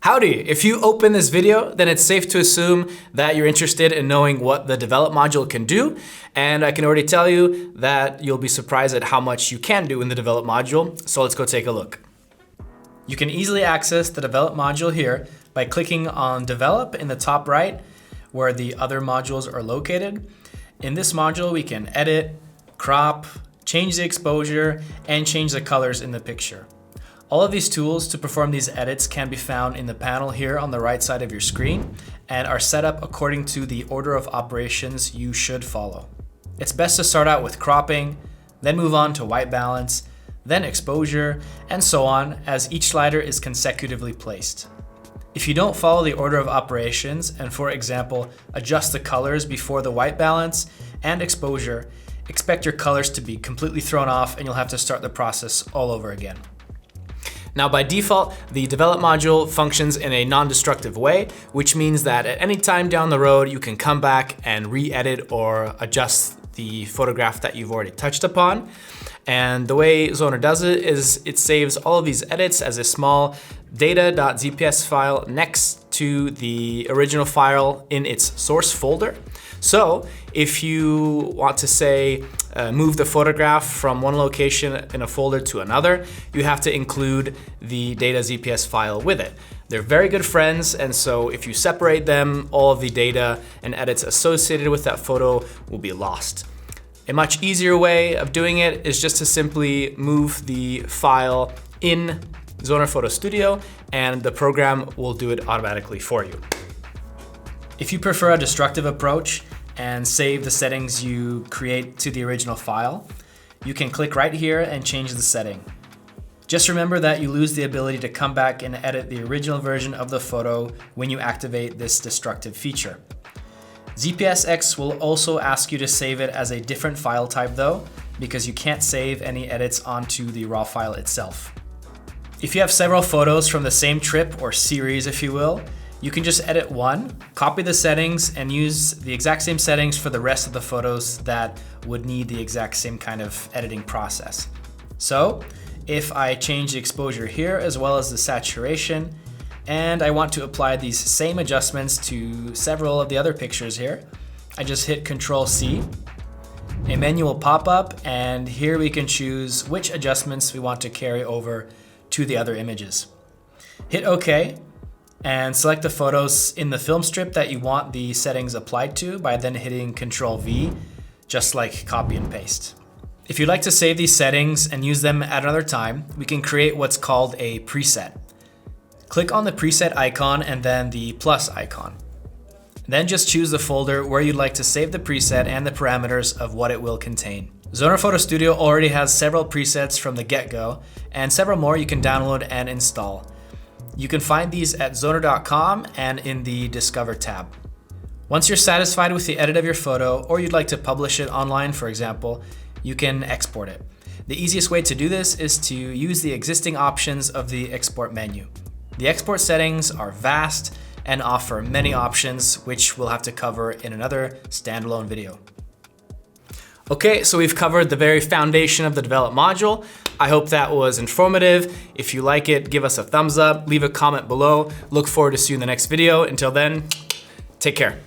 Howdy! If you open this video, then it's safe to assume that you're interested in knowing what the develop module can do. And I can already tell you that you'll be surprised at how much you can do in the develop module. So let's go take a look. You can easily access the develop module here by clicking on develop in the top right, where the other modules are located. In this module, we can edit, crop, change the exposure, and change the colors in the picture. All of these tools to perform these edits can be found in the panel here on the right side of your screen and are set up according to the order of operations you should follow. It's best to start out with cropping, then move on to white balance, then exposure, and so on, as each slider is consecutively placed. If you don't follow the order of operations and, for example, adjust the colors before the white balance and exposure, expect your colors to be completely thrown off and you'll have to start the process all over again. Now, by default, the develop module functions in a non-destructive way, which means that at any time down the road, you can come back and re-edit or adjust the photograph that you've already touched upon. And the way Zoner does it is it saves all of these edits as a small data.zps file next to the original file in its source folder. So if you want to say, move the photograph from one location in a folder to another, you have to include the data.zps file with it. They're very good friends, and so if you separate them, all of the data and edits associated with that photo will be lost. A much easier way of doing it is just to simply move the file in Zoner Photo Studio, and the program will do it automatically for you. If you prefer a destructive approach and save the settings you create to the original file, you can click right here and change the setting. Just remember that you lose the ability to come back and edit the original version of the photo when you activate this destructive feature. ZPSX will also ask you to save it as a different file type though, because you can't save any edits onto the raw file itself. If you have several photos from the same trip or series, if you will, you can just edit one, copy the settings, and use the exact same settings for the rest of the photos that would need the exact same kind of editing process. So if I change the exposure here as well as the saturation, and I want to apply these same adjustments to several of the other pictures here, I just hit Control-C. A menu will pop up, and here we can choose which adjustments we want to carry over to the other images. Hit OK, and select the photos in the film strip that you want the settings applied to by then hitting Control-V, just like copy and paste. If you'd like to save these settings and use them at another time, we can create what's called a preset. Click on the preset icon and then the plus icon. Then just choose the folder where you'd like to save the preset and the parameters of what it will contain. Zoner Photo Studio already has several presets from the get-go, and several more you can download and install. You can find these at zoner.com and in the Discover tab. Once you're satisfied with the edit of your photo, or you'd like to publish it online, for example, you can export it. The easiest way to do this is to use the existing options of the export menu. The export settings are vast and offer many options, which we'll have to cover in another standalone video. Okay, so we've covered the very foundation of the develop module. I hope that was informative. If you like it, give us a thumbs up, leave a comment below. Look forward to seeing you in the next video. Until then, take care.